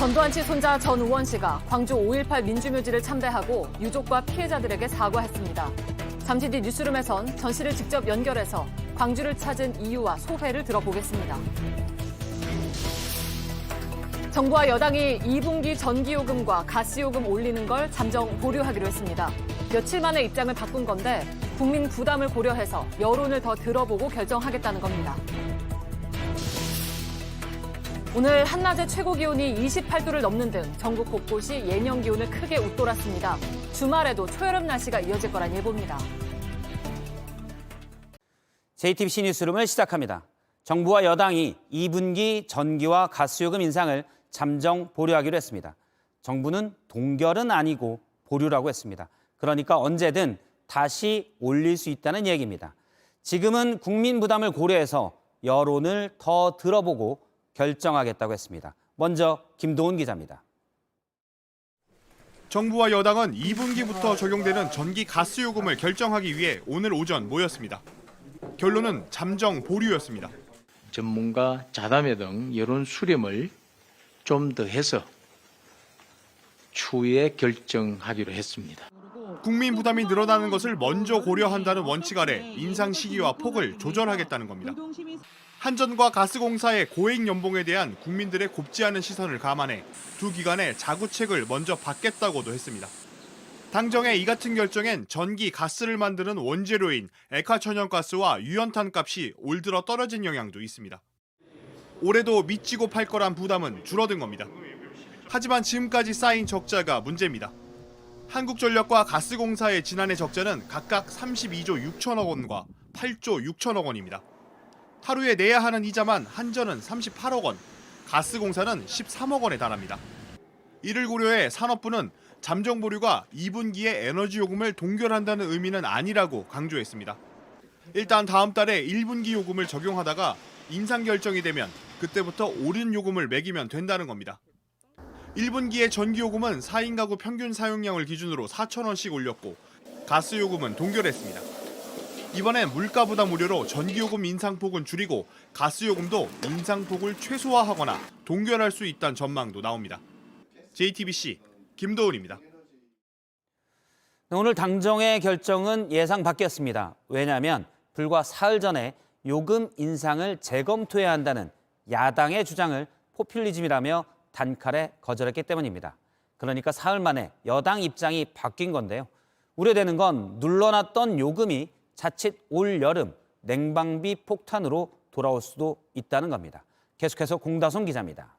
전두환 씨 손자 전 우원 씨가 광주 5.18 민주묘지를 참배하고 유족과 피해자들에게 사과했습니다. 잠시 뒤 뉴스룸에선 전 씨를 직접 연결해서 광주를 찾은 이유와 소회를 들어보겠습니다. 정부와 여당이 2분기 전기요금과 가스요금 올리는 걸 잠정 보류하기로 했습니다. 며칠 만에 입장을 바꾼 건데 국민 부담을 고려해서 여론을 더 들어보고 결정하겠다는 겁니다. 오늘 한낮의 최고 기온이 28도를 넘는 등 전국 곳곳이 예년 기온을 크게 웃돌았습니다. 주말에도 초여름 날씨가 이어질 거란 예보입니다. JTBC 뉴스룸을 시작합니다. 정부와 여당이 2분기 전기와 가스요금 인상을 잠정 보류하기로 했습니다. 정부는 동결은 아니고 보류라고 했습니다. 그러니까 언제든 다시 올릴 수 있다는 얘기입니다. 지금은 국민 부담을 고려해서 여론을 더 들어보고 결정하겠다고 했습니다. 먼저 김도훈 기자입니다. 정부와 여당은 2분기부터 적용되는 전기 가스 요금을 결정하기 위해 오늘 오전 모였습니다. 결론은 잠정 보류였습니다. 전문가 자담회 등 여론 수렴을 좀 더 해서 추후에 결정하기로 했습니다. 국민 부담이 늘어나는 것을 먼저 고려한다는 원칙 아래 인상 시기와 폭을 조절하겠다는 겁니다. 한전과 가스공사의 고액 연봉에 대한 국민들의 곱지 않은 시선을 감안해 두 기관의 자구책을 먼저 받겠다고도 했습니다. 당정의 이 같은 결정엔 전기, 가스를 만드는 원재료인 액화천연가스와 유연탄 값이 올 들어 떨어진 영향도 있습니다. 올해도 미치고 팔 거란 부담은 줄어든 겁니다. 하지만 지금까지 쌓인 적자가 문제입니다. 한국전력과 가스공사의 지난해 적자는 각각 32조 6천억 원과 8조 6천억 원입니다. 하루에 내야 하는 이자만 한전은 38억 원, 가스공사는 13억 원에 달합니다. 이를 고려해 산업부는 잠정 보류가 2분기에 에너지 요금을 동결한다는 의미는 아니라고 강조했습니다. 일단 다음 달에 1분기 요금을 적용하다가 인상 결정이 되면 그때부터 오른 요금을 매기면 된다는 겁니다. 1분기에 전기요금은 4인 가구 평균 사용량을 기준으로 4,000원씩 올렸고 가스요금은 동결했습니다. 이번엔 물가 부담 우려로 전기요금 인상폭은 줄이고 가스요금도 인상폭을 최소화하거나 동결할 수 있다는 전망도 나옵니다. JTBC 김도훈입니다. 오늘 당정의 결정은 예상 바뀌었습니다. 왜냐하면 불과 사흘 전에 요금 인상을 재검토해야 한다는 야당의 주장을 포퓰리즘이라며 단칼에 거절했기 때문입니다. 그러니까 사흘 만에 여당 입장이 바뀐 건데요. 우려되는 건 눌러놨던 요금이 자칫 올 여름 냉방비 폭탄으로 돌아올 수도 있다는 겁니다. 계속해서 공다솜 기자입니다.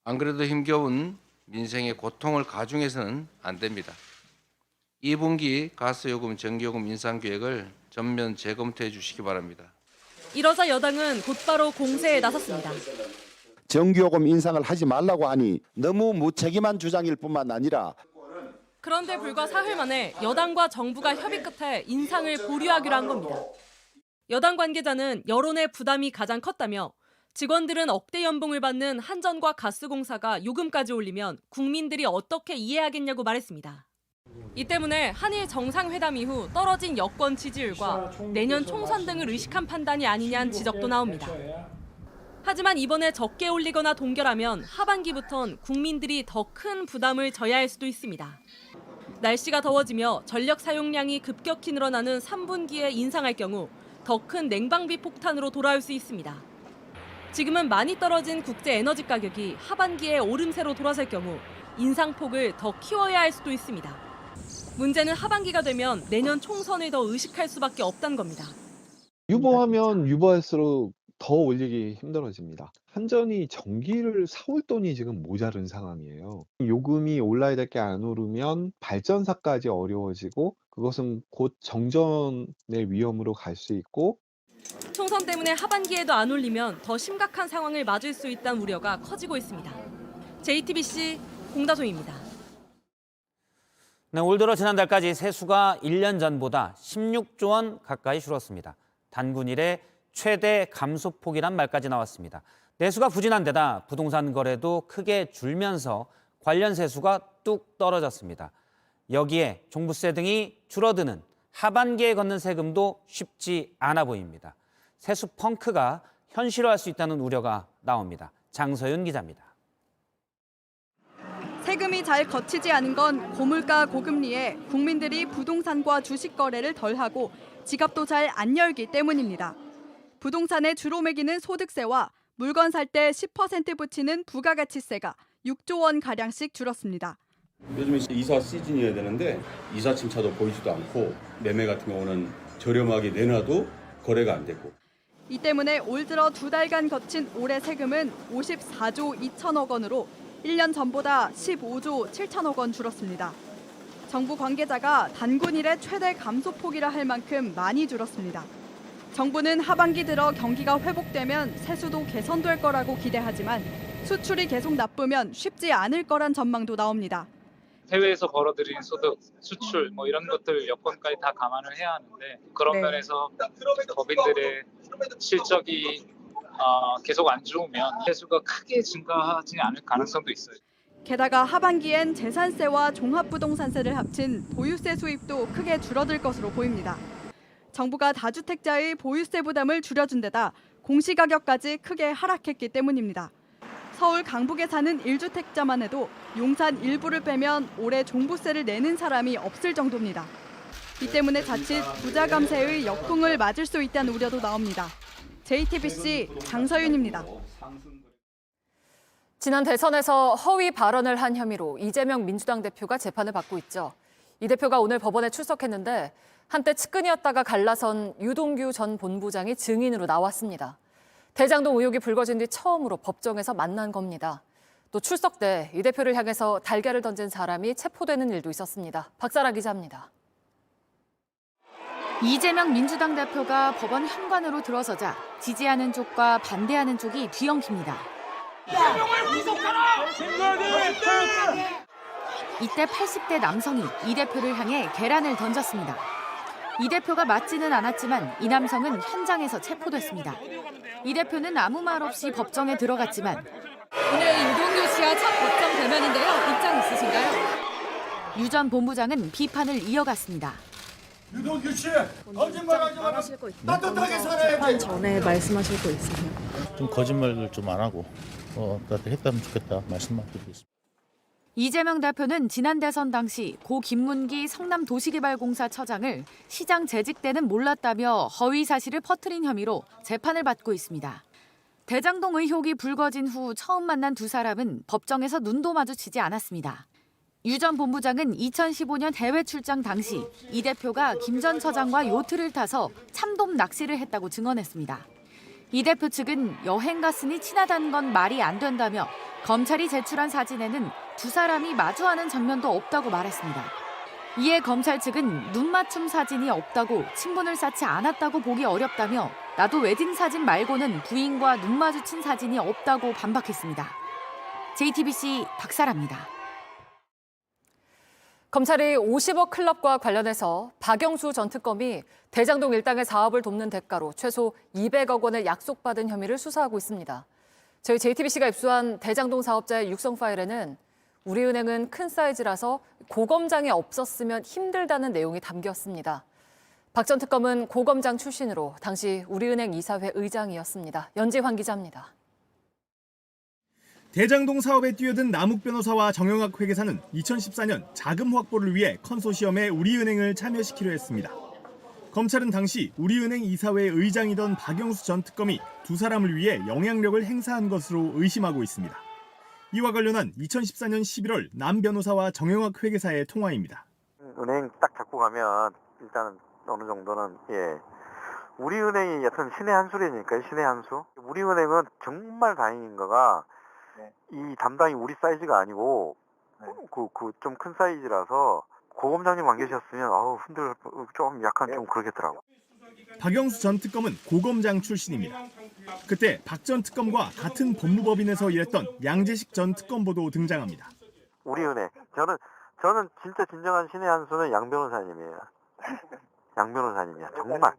안 그래도 힘겨운 민생의 고통을 가중해서는 안 됩니다. 2분기 가스요금, 전기요금 인상 계획을 전면 재검토해 주시기 바랍니다. 이러자 여당은 곧바로 공세에 나섰습니다. 전기요금 인상을 하지 말라고 하니 너무 무책임한 주장일 뿐만 아니라 그런데 불과 사흘 만에 여당과 정부가 협의 끝에 인상을 보류하기로 한 겁니다. 여당 관계자는 여론의 부담이 가장 컸다며 직원들은 억대 연봉을 받는 한전과 가스공사가 요금까지 올리면 국민들이 어떻게 이해하겠냐고 말했습니다. 이 때문에 한일 정상회담 이후 떨어진 여권 지지율과 내년 총선 등을 의식한 판단이 아니냐는 지적도 나옵니다. 하지만 이번에 적게 올리거나 동결하면 하반기부턴 국민들이 더 큰 부담을 져야 할 수도 있습니다. 날씨가 더워지며 전력 사용량이 급격히 늘어나는 3분기에 인상할 경우 더 큰 냉방비 폭탄으로 돌아올 수 있습니다. 지금은 많이 떨어진 국제 에너지 가격이 하반기에 오름세로 돌아설 경우 인상폭을 더 키워야 할 수도 있습니다. 문제는 하반기가 되면 내년 총선을 더 의식할 수밖에 없다는 겁니다. 유보하면 유보할수록 더 올리기 힘들어집니다. 한전이 전기를 사올 돈이 지금 모자른 상황이에요. 요금이 올라야 될 게 안 오르면 발전사까지 어려워지고 그것은 곧 정전의 위험으로 갈 수 있고 총선 때문에 하반기에도 안 올리면 더 심각한 상황을 맞을 수 있다는 우려가 커지고 있습니다. JTBC 공다솜입니다. 네, 올 들어 지난달까지 세수가 1년 전보다 16조 원 가까이 줄었습니다. 단군 이래 최대 감소폭이란 말까지 나왔습니다. 내수가 부진한 데다 부동산 거래도 크게 줄면서 관련 세수가 뚝 떨어졌습니다. 여기에 종부세 등이 줄어드는 하반기에 걷는 세금도 쉽지 않아 보입니다. 세수 펑크가 현실화할 수 있다는 우려가 나옵니다. 장서윤 기자입니다. 세금이 잘 거치지 않은 건 고물가 고금리에 국민들이 부동산과 주식 거래를 덜하고 지갑도 잘 안 열기 때문입니다. 부동산에 주로 매기는 소득세와 물건 살 때 10% 붙이는 부가가치세가 6조 원 가량씩 줄었습니다. 요즘에 이사 시즌이어야 되는데 이사 침차도 보이지도 않고 매매 같은 경우는 저렴하게 내놔도 거래가 안 되고. 이 때문에 올 들어 2달간 거친 올해 세금은 54조 2천억 원으로 1년 전보다 15조 7천억 원 줄었습니다. 정부 관계자가 단군 이래 최대 감소폭이라 할 만큼 많이 줄었습니다. 정부는 하반기 들어 경기가 회복되면 세수도 개선될 거라고 기대하지만 수출이 계속 나쁘면 쉽지 않을 거란 전망도 나옵니다. 해외에서 벌어들인 소득, 수출 이런 것들 여건까지 다 감안을 해야 하는데 그런 면에서 법인들의 실적이 계속 안 좋으면 세수가 크게 증가하지 않을 가능성도 있어요. 게다가 하반기엔 재산세와 종합부동산세를 합친 보유세 수입도 크게 줄어들 것으로 보입니다. 정부가 다주택자의 보유세 부담을 줄여준 데다 공시가격까지 크게 하락했기 때문입니다. 서울 강북에 사는 1주택자만 해도 용산 일부를 빼면 올해 종부세를 내는 사람이 없을 정도입니다. 이 때문에 자칫 부자 감세의 역풍을 맞을 수 있다는 우려도 나옵니다. JTBC 장서윤입니다. 지난 대선에서 허위 발언을 한 혐의로 이재명 민주당 대표가 재판을 받고 있죠. 이 대표가 오늘 법원에 출석했는데 한때 측근이었다가 갈라선 유동규 전 본부장이 증인으로 나왔습니다. 대장동 의혹이 불거진 뒤 처음으로 법정에서 만난 겁니다. 또 출석 때 이 대표를 향해서 달걀을 던진 사람이 체포되는 일도 있었습니다. 박사라 기자입니다. 이재명 민주당 대표가 법원 현관으로 들어서자 지지하는 쪽과 반대하는 쪽이 뒤엉킵니다. 이때 80대 남성이 이 대표를 향해 계란을 던졌습니다. 이 대표가 맞지는 않았지만 이 남성은 현장에서 체포됐습니다. 이 대표는 아무 말 없이 법정에 들어갔지만 오늘 유동규 씨와 첫 법정 대면인데요. 입장 있으신가요? 유 전 본부장은 비판을 이어갔습니다. 유동규 씨, 거짓말하지 마라. 따뜻하게 살아야 돼. 전에 말씀하실 거 있으세요? 좀 거짓말을 좀 안 하고 나한테 했다면 좋겠다 말씀만 드리겠습니다. 이재명 대표는 지난 대선 당시 고 김문기 성남도시개발공사 처장을 시장 재직 때는 몰랐다며 허위 사실을 퍼뜨린 혐의로 재판을 받고 있습니다. 대장동 의혹이 불거진 후 처음 만난 두 사람은 법정에서 눈도 마주치지 않았습니다. 유 전 본부장은 2015년 해외 출장 당시 이 대표가 김 전 처장과 요트를 타서 참돔 낚시를 했다고 증언했습니다. 이 대표 측은 여행 갔으니 친하다는 건 말이 안 된다며 검찰이 제출한 사진에는 두 사람이 마주하는 장면도 없다고 말했습니다. 이에 검찰 측은 눈맞춤 사진이 없다고 친분을 쌓지 않았다고 보기 어렵다며 나도 웨딩 사진 말고는 부인과 눈 마주친 사진이 없다고 반박했습니다. JTBC 박사라입니다. 검찰이 50억 클럽과 관련해서 박영수 전 특검이 대장동 일당의 사업을 돕는 대가로 최소 200억 원을 약속받은 혐의를 수사하고 있습니다. 저희 JTBC가 입수한 대장동 사업자의 육성 파일에는 우리은행은 큰 사이즈라서 고검장이 없었으면 힘들다는 내용이 담겼습니다. 박 전 특검은 고검장 출신으로 당시 우리은행 이사회 의장이었습니다. 연지환 기자입니다. 대장동 사업에 뛰어든 남욱 변호사와 정영학 회계사는 2014년 자금 확보를 위해 컨소시엄에 우리은행을 참여시키려 했습니다. 검찰은 당시 우리은행 이사회 의장이던 박영수 전 특검이 두 사람을 위해 영향력을 행사한 것으로 의심하고 있습니다. 이와 관련한 2014년 11월 남 변호사와 정영학 회계사의 통화입니다. 은행 딱 잡고 가면 일단은 어느 정도는 우리은행이 여튼 신의 한 수라니까요. 신의 한 수. 우리은행은 정말 다행인 거가 이 담당이 우리 사이즈가 아니고 좀 큰 사이즈라서 고검장님 안 계셨으면 좀 약간 좀 그러겠더라고. 박영수 전 특검은 고검장 출신입니다. 그때 박 전 특검과 같은 법무법인에서 일했던 양재식 전 특검보도 등장합니다. 우리은행 저는 진짜 진정한 신의 한 수는 양 변호사님이에요. 양 변호사님이야 정말.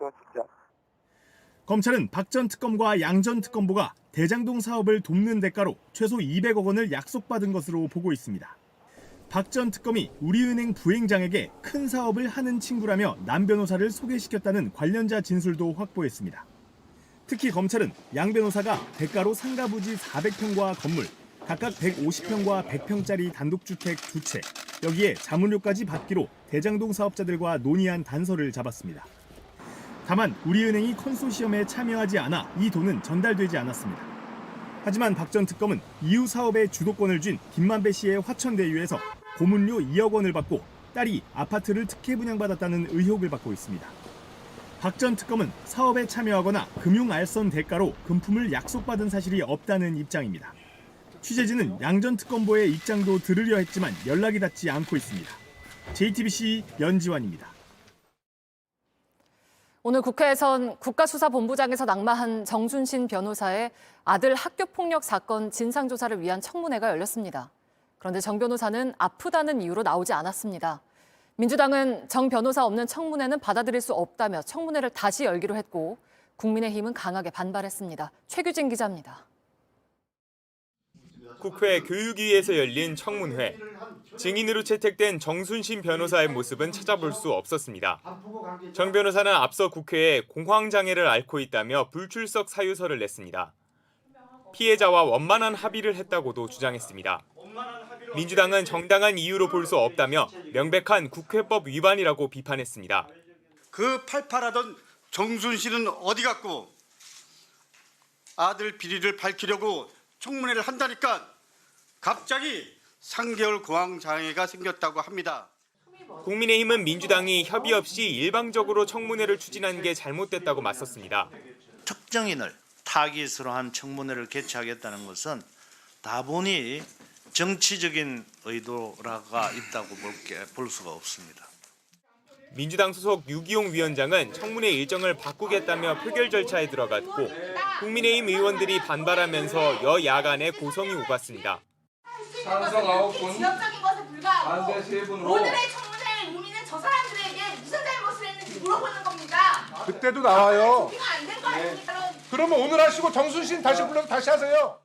검찰은 박 전 특검과 양 전 특검보가 대장동 사업을 돕는 대가로 최소 200억 원을 약속받은 것으로 보고 있습니다. 박 전 특검이 우리은행 부행장에게 큰 사업을 하는 친구라며 남 변호사를 소개시켰다는 관련자 진술도 확보했습니다. 특히 검찰은 양 변호사가 대가로 상가 부지 400평과 건물, 각각 150평과 100평짜리 단독주택 2채, 여기에 자문료까지 받기로 대장동 사업자들과 논의한 단서를 잡았습니다. 다만 우리은행이 컨소시엄에 참여하지 않아 이 돈은 전달되지 않았습니다. 하지만 박 전 특검은 이후 사업의 주도권을 쥔 김만배 씨의 화천대유에서 고문료 2억 원을 받고 딸이 아파트를 특혜 분양받았다는 의혹을 받고 있습니다. 박 전 특검은 사업에 참여하거나 금융 알선 대가로 금품을 약속받은 사실이 없다는 입장입니다. 취재진은 양 전 특검보의 입장도 들으려 했지만 연락이 닿지 않고 있습니다. JTBC 연지환입니다. 오늘 국회에선 국가수사본부장에서 낙마한 정순신 변호사의 아들 학교폭력 사건 진상조사를 위한 청문회가 열렸습니다. 그런데 정 변호사는 아프다는 이유로 나오지 않았습니다. 민주당은 정 변호사 없는 청문회는 받아들일 수 없다며 청문회를 다시 열기로 했고 국민의힘은 강하게 반발했습니다. 최규진 기자입니다. 국회 교육위에서 열린 청문회. 증인으로 채택된 정순신 변호사의 모습은 찾아볼 수 없었습니다. 정 변호사는 앞서 국회에 공황장애를 앓고 있다며 불출석 사유서를 냈습니다. 피해자와 원만한 합의를 했다고도 주장했습니다. 민주당은 정당한 이유로 볼 수 없다며 명백한 국회법 위반이라고 비판했습니다. 그 팔팔하던 정순신은 어디 갔고 아들 비리를 밝히려고 청문회를 한다니까 갑자기 3개월 공황장애가 생겼다고 합니다. 국민의힘은 민주당이 협의 없이 일방적으로 청문회를 추진한 게 잘못됐다고 맞섰습니다. 특정인을 타깃으로 한 청문회를 개최하겠다는 것은 다분히 정치적인 의도가 있다고 볼 수가 없습니다. 민주당 소속 유기용 위원장은 청문회 일정을 바꾸겠다며 표결 절차에 들어갔고 국민의힘 의원들이 반발하면서 여야 간의 고성이 오갔습니다. 찬성 9분, 지역적인 것에 불과하고 반대 3분으로 오늘의 청문회 의미는 저 사람들에게 무슨 잘못을 했는지 물어보는 겁니다. 그때도 나와요. 안된 거 아닙니까? 그러면 오늘 하시고 정순신 다시 불러서 다시 하세요.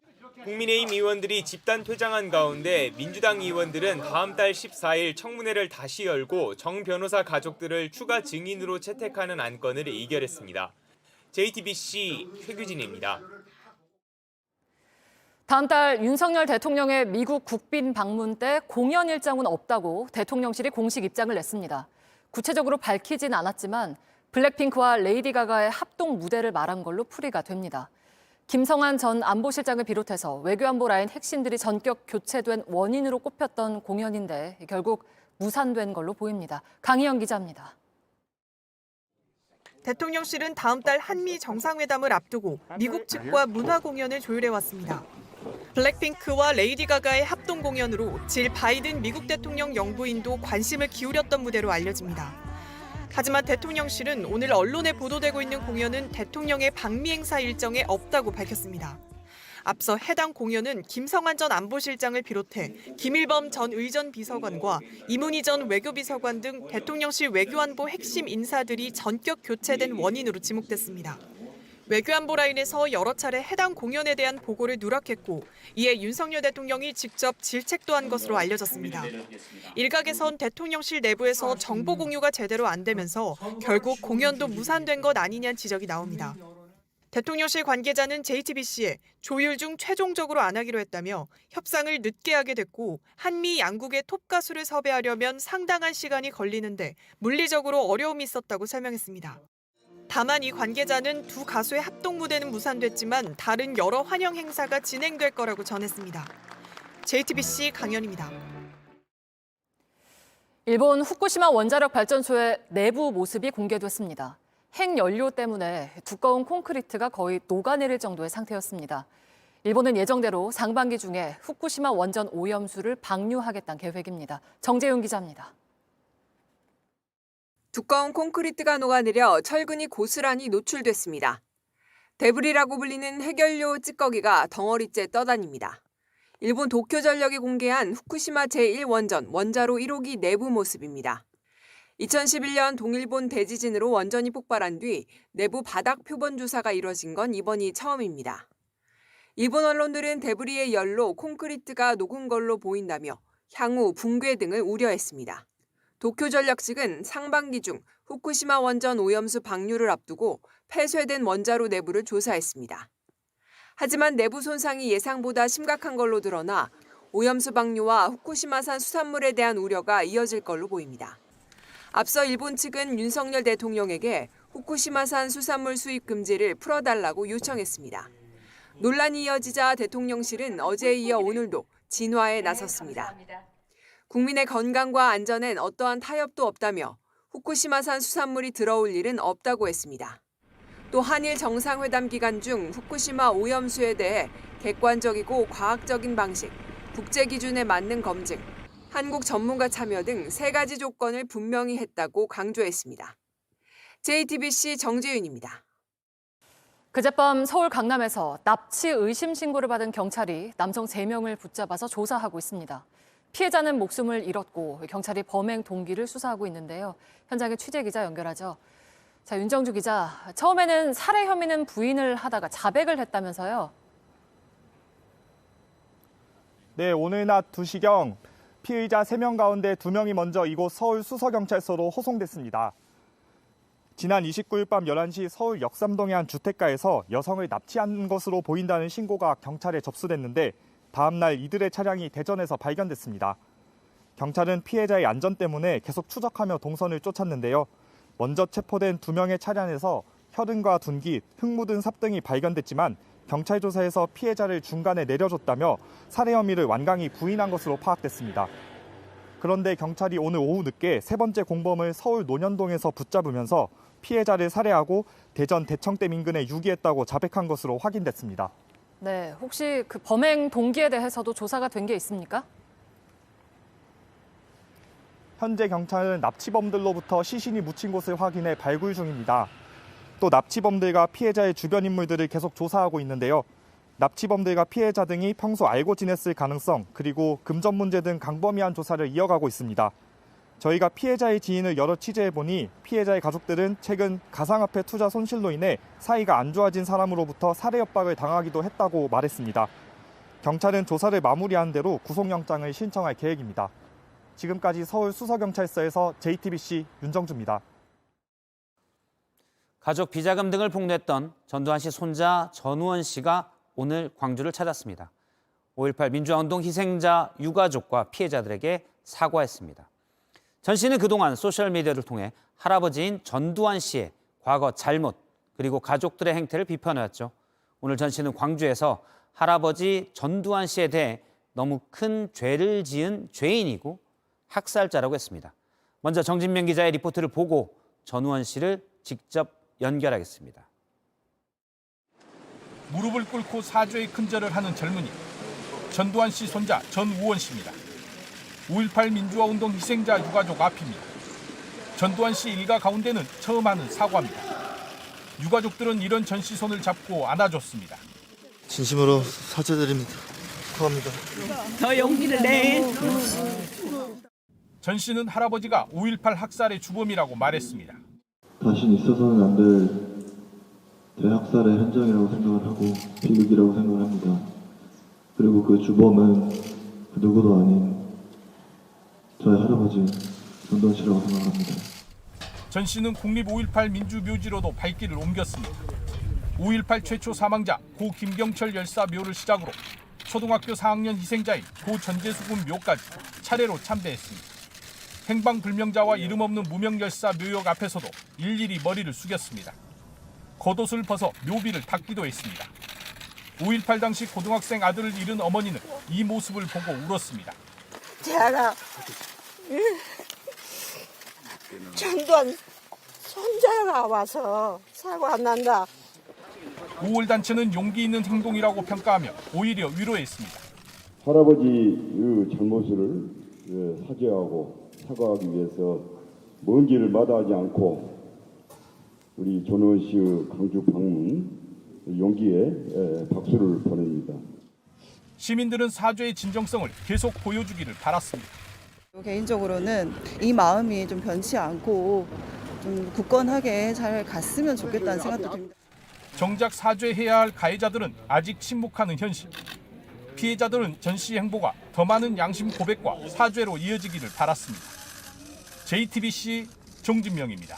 국민의힘 의원들이 집단 퇴장한 가운데 민주당 의원들은 다음 달 14일 청문회를 다시 열고 정 변호사 가족들을 추가 증인으로 채택하는 안건을 의결했습니다. JTBC 최규진입니다. 다음 달 윤석열 대통령의 미국 국빈 방문 때 공연 일정은 없다고 대통령실이 공식 입장을 냈습니다. 구체적으로 밝히진 않았지만 블랙핑크와 레이디 가가의 합동 무대를 말한 걸로 풀이가 됩니다. 김성한 전 안보실장을 비롯해서 외교안보 라인 핵심들이 전격 교체된 원인으로 꼽혔던 공연인데 결국 무산된 걸로 보입니다. 강희영 기자입니다. 대통령실은 다음 달 한미 정상회담을 앞두고 미국 측과 문화 공연을 조율해왔습니다. 블랙핑크와 레이디 가가의 합동 공연으로 질 바이든 미국 대통령 영부인도 관심을 기울였던 무대로 알려집니다. 하지만 대통령실은 오늘 언론에 보도되고 있는 공연은 대통령의 방미 행사 일정에 없다고 밝혔습니다. 앞서 해당 공연은 김성한 전 안보실장을 비롯해 김일범 전 의전 비서관과 이문희 전 외교비서관 등 대통령실 외교안보 핵심 인사들이 전격 교체된 원인으로 지목됐습니다. 외교안보 라인에서 여러 차례 해당 공연에 대한 보고를 누락했고 이에 윤석열 대통령이 직접 질책도 한 것으로 알려졌습니다. 일각에선 대통령실 내부에서 정보 공유가 제대로 안 되면서 결국 공연도 무산된 것 아니냐는 지적이 나옵니다. 대통령실 관계자는 JTBC에 조율 중 최종적으로 안 하기로 했다며 협상을 늦게 하게 됐고 한미 양국의 톱 가수를 섭외하려면 상당한 시간이 걸리는데 물리적으로 어려움이 있었다고 설명했습니다. 다만 이 관계자는 두 가수의 합동 무대는 무산됐지만 다른 여러 환영 행사가 진행될 거라고 전했습니다. JTBC 강연입니다. 일본 후쿠시마 원자력 발전소의 내부 모습이 공개됐습니다. 핵연료 때문에 두꺼운 콘크리트가 거의 녹아내릴 정도의 상태였습니다. 일본은 예정대로 상반기 중에 후쿠시마 원전 오염수를 방류하겠다는 계획입니다. 정재윤 기자입니다. 두꺼운 콘크리트가 녹아내려 철근이 고스란히 노출됐습니다. 데브리라고 불리는 핵연료 찌꺼기가 덩어리째 떠다닙니다. 일본 도쿄전력이 공개한 후쿠시마 제1원전 원자로 1호기 내부 모습입니다. 2011년 동일본 대지진으로 원전이 폭발한 뒤 내부 바닥 표본 조사가 이뤄진 건 이번이 처음입니다. 일본 언론들은 데브리의 열로 콘크리트가 녹은 걸로 보인다며 향후 붕괴 등을 우려했습니다. 도쿄전력 측은 상반기 중 후쿠시마 원전 오염수 방류를 앞두고 폐쇄된 원자로 내부를 조사했습니다. 하지만 내부 손상이 예상보다 심각한 걸로 드러나 오염수 방류와 후쿠시마산 수산물에 대한 우려가 이어질 걸로 보입니다. 앞서 일본 측은 윤석열 대통령에게 후쿠시마산 수산물 수입 금지를 풀어달라고 요청했습니다. 논란이 이어지자 대통령실은 어제에 이어 오늘도 진화에 나섰습니다. 국민의 건강과 안전엔 어떠한 타협도 없다며 후쿠시마산 수산물이 들어올 일은 없다고 했습니다. 또 한일 정상회담 기간 중 후쿠시마 오염수에 대해 객관적이고 과학적인 방식, 국제 기준에 맞는 검증, 한국 전문가 참여 등 3가지 조건을 분명히 했다고 강조했습니다. JTBC 정재윤입니다. 그젯밤 서울 강남에서 납치 의심 신고를 받은 경찰이 남성 3명을 붙잡아서 조사하고 있습니다. 피해자는 목숨을 잃었고 경찰이 범행 동기를 수사하고 있는데요. 현장에 취재기자 연결하죠. 자, 윤정주 기자, 처음에는 살해 혐의는 부인을 하다가 자백을 했다면서요? 네, 오늘 낮 2시경 피의자 3명 가운데 2명이 먼저 이곳 서울 수서경찰서로 호송됐습니다. 지난 29일 밤 11시 서울 역삼동의 한 주택가에서 여성을 납치한 것으로 보인다는 신고가 경찰에 접수됐는데 다음 날 이들의 차량이 대전에서 발견됐습니다. 경찰은 피해자의 안전 때문에 계속 추적하며 동선을 쫓았는데요. 먼저 체포된 2명의 차량에서 혈흔과 둔기, 흙 묻은 삽 등이 발견됐지만 경찰 조사에서 피해자를 중간에 내려줬다며 살해 혐의를 완강히 부인한 것으로 파악됐습니다. 그런데 경찰이 오늘 오후 늦게 3번째 공범을 서울 논현동에서 붙잡으면서 피해자를 살해하고 대전 대청댐 인근에 유기했다고 자백한 것으로 확인됐습니다. 네, 혹시 그 범행 동기에 대해서도 조사가 된 게 있습니까? 현재 경찰은 납치범들로부터 시신이 묻힌 곳을 확인해 발굴 중입니다. 또 납치범들과 피해자의 주변 인물들을 계속 조사하고 있는데요. 납치범들과 피해자 등이 평소 알고 지냈을 가능성, 그리고 금전 문제 등 광범위한 조사를 이어가고 있습니다. 저희가 피해자의 지인을 여러 취재해보니 피해자의 가족들은 최근 가상화폐 투자 손실로 인해 사이가 안 좋아진 사람으로부터 살해 협박을 당하기도 했다고 말했습니다. 경찰은 조사를 마무리한 대로 구속영장을 신청할 계획입니다. 지금까지 서울 수서경찰서에서 JTBC 윤정주입니다. 가족 비자금 등을 폭로했던 전두환 씨 손자 전우원 씨가 오늘 광주를 찾았습니다. 5.18 민주화운동 희생자 유가족과 피해자들에게 사과했습니다. 전 씨는 그동안 소셜미디어를 통해 할아버지인 전두환 씨의 과거 잘못 그리고 가족들의 행태를 비판해왔죠. 오늘 전 씨는 광주에서 할아버지 전두환 씨에 대해 너무 큰 죄를 지은 죄인이고 학살자라고 했습니다. 먼저 정진명 기자의 리포트를 보고 전우원 씨를 직접 연결하겠습니다. 무릎을 꿇고 사죄의 큰절을 하는 젊은이. 전두환 씨 손자 전우원 씨입니다. 5.18 민주화운동 희생자 유가족 앞입니다. 전두환 씨 일가 가운데는 처음 하는 사과입니다. 유가족들은 이런 전 씨 손을 잡고 안아줬습니다. 진심으로 사죄드립니다. 축하합니다. 더 용기를 내. 전 씨는 할아버지가 5.18 학살의 주범이라고 말했습니다. 다신 있어서는 안 될 대학살의 현장이라고 생각을 하고 비극이라고 생각을 합니다. 그리고 그 주범은 그 누구도 아닌 저의 할아버지 전두환 씨라고 생각합니다. 전 씨는 국립 5.18 민주묘지로도 발길을 옮겼습니다. 5.18 최초 사망자 고 김경철 열사 묘를 시작으로 초등학교 4학년 희생자인 고 전재수군 묘까지 차례로 참배했습니다. 행방불명자와 이름 없는 무명 열사 묘역 앞에서도 일일이 머리를 숙였습니다. 겉옷을 벗어 묘비를 닦기도 했습니다. 5.18 당시 고등학생 아들을 잃은 어머니는 이 모습을 보고 울었습니다. 재하나, 전두환 손자가 와서 사과 안 난다. 5월 단체는 용기 있는 행동이라고 평가하며 오히려 위로했습니다. 할아버지의 잘못을 사죄하고 사과하기 위해서 먼 길을 마다하지 않고 우리 전우원 씨의 광주 방문 용기에 박수를 보냅니다. 시민들은 사죄의 진정성을 계속 보여주기를 바랐습니다. 개인적으로는 이 마음이 좀 변치 않고 좀 굳건하게 잘 갔으면 좋겠다는 생각도 듭니다. 정작 사죄해야 할 가해자들은 아직 침묵하는 현실. 피해자들은 전 씨의 행보가 더 많은 양심 고백과 사죄로 이어지기를 바랐습니다. JTBC 정진명입니다.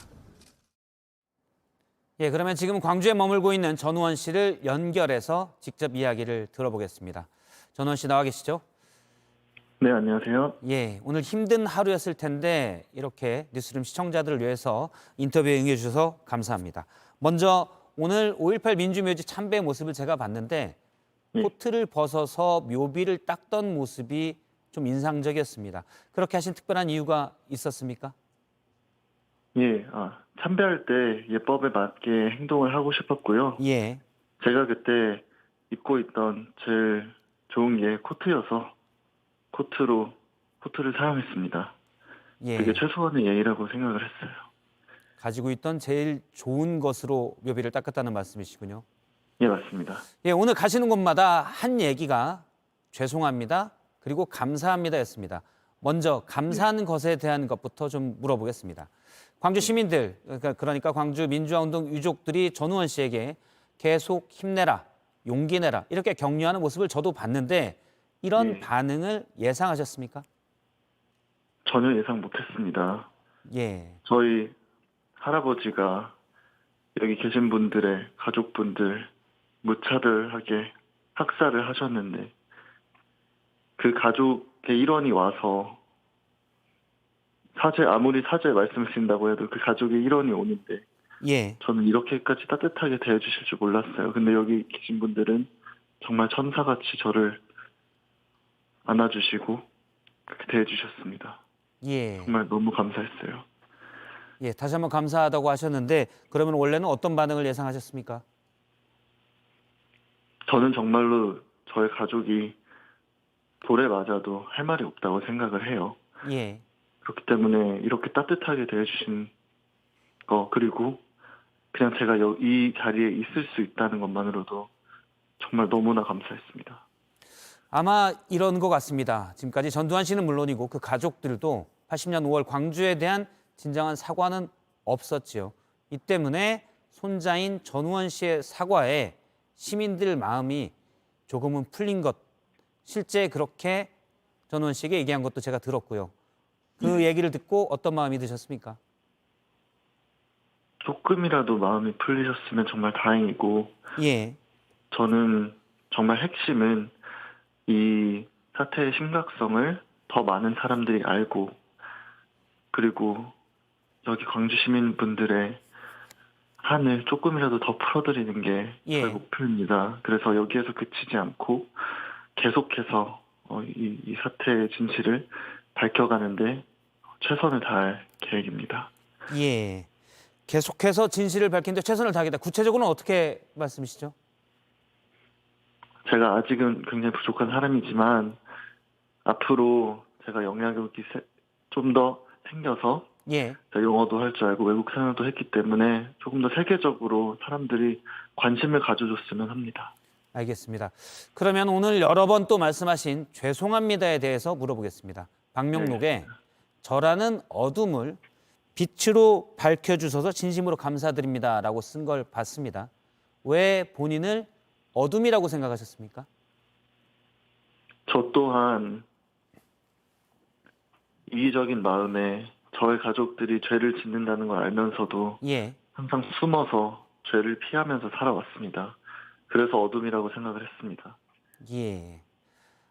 예, 그러면 지금 광주에 머물고 있는 전우원 씨를 연결해서 직접 이야기를 들어보겠습니다. 전우원 씨 나와 계시죠? 네, 안녕하세요. 예, 오늘 힘든 하루였을 텐데 이렇게 뉴스룸 시청자들을 위해서 인터뷰에 응해주셔서 감사합니다. 먼저 오늘 5.18 민주묘지 참배의 모습을 제가 봤는데 코트를 벗어서 묘비를 닦던 모습이 좀 인상적이었습니다. 그렇게 하신 특별한 이유가 있었습니까? 예, 참배할 때 예법에 맞게 행동을 하고 싶었고요. 예. 제가 그때 입고 있던 제일 좋은 게 코트여서 코트를 사용했습니다. 예. 그게 최소한의 예의라고 생각을 했어요. 가지고 있던 제일 좋은 것으로 묘비를 닦았다는 말씀이시군요. 예, 맞습니다. 예, 오늘 가시는 곳마다 한 얘기가 죄송합니다. 그리고 감사합니다였습니다. 먼저 감사하는 것에 대한 것부터 좀 물어보겠습니다. 광주 시민들, 그러니까 광주 민주화운동 유족들이 전우원 씨에게 계속 힘내라, 용기 내라 이렇게 격려하는 모습을 저도 봤는데 이런 반응을 예상하셨습니까? 전혀 예상 못했습니다. 예. 저희 할아버지가 여기 계신 분들의 가족분들 무차별하게 학살을 하셨는데 그 가족의 일원이 와서 아무리 사죄 말씀하신다고 해도 그 가족의 일원이 오는데 예. 저는 이렇게까지 따뜻하게 대해주실 줄 몰랐어요. 근데 여기 계신 분들은 정말 천사같이 저를 안아주시고 그렇게 대해주셨습니다. 예. 정말 너무 감사했어요. 예, 다시 한번 감사하다고 하셨는데 그러면 원래는 어떤 반응을 예상하셨습니까? 저는 정말로 저의 가족이 돌에 맞아도 할 말이 없다고 생각을 해요. 예. 그렇기 때문에 이렇게 따뜻하게 대해주신 거 그리고 그냥 제가 이 자리에 있을 수 있다는 것만으로도 정말 너무나 감사했습니다. 아마 이런 것 같습니다. 지금까지 전두환 씨는 물론이고 그 가족들도 80년 5월 광주에 대한 진정한 사과는 없었지요. 이 때문에 손자인 전우원 씨의 사과에 시민들 마음이 조금은 풀린 것, 실제 그렇게 전우원 씨에게 얘기한 것도 제가 들었고요. 그 얘기를 듣고 어떤 마음이 드셨습니까? 조금이라도 마음이 풀리셨으면 정말 다행이고 예. 저는 정말 핵심은 이 사태의 심각성을 더 많은 사람들이 알고 그리고 여기 광주 시민분들의 한을 조금이라도 더 풀어드리는 게 저의 목표입니다. 그래서 여기에서 그치지 않고 계속해서 이 사태의 진실을 밝혀가는데 최선을 다할 계획입니다. 예. 계속해서 진실을 밝히는데 최선을 다하겠다. 구체적으로는 어떻게 말씀이시죠? 제가 아직은 굉장히 부족한 사람이지만 앞으로 제가 영향력이 좀 더 생겨서 예. 제가 영어도 할 줄 알고 외국 생활도 했기 때문에 조금 더 세계적으로 사람들이 관심을 가져줬으면 합니다. 알겠습니다. 그러면 오늘 여러 번 또 말씀하신 죄송합니다에 대해서 물어보겠습니다. 방명록에 저라는 어둠을 빛으로 밝혀주셔서 진심으로 감사드립니다라고 쓴 걸 봤습니다. 왜 본인을 어둠이라고 생각하셨습니까? 저 또한 이기적인 마음에 저의 가족들이 죄를 짓는다는 걸 알면서도 항상 숨어서 죄를 피하면서 살아왔습니다. 그래서 어둠이라고 생각을 했습니다. 예.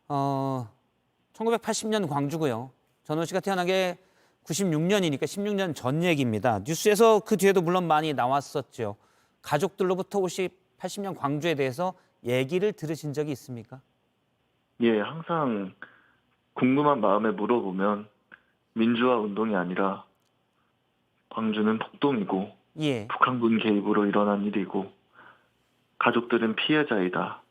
1980년 광주고요. 전우원 씨가 태어난 게 96년이니까 16년 전 얘기입니다. 뉴스에서 그 뒤에도 물론 많이 나왔었죠. 가족들로부터 혹시 80년 광주에 대해서 얘기를 들으신 적이 있습니까? 예, 항상 궁금한 마음에 물어보면 민주화 운동이 아니라 광주는 폭동이고 북한군 개입으로 일어난 일이고 가족들은 피해자이다.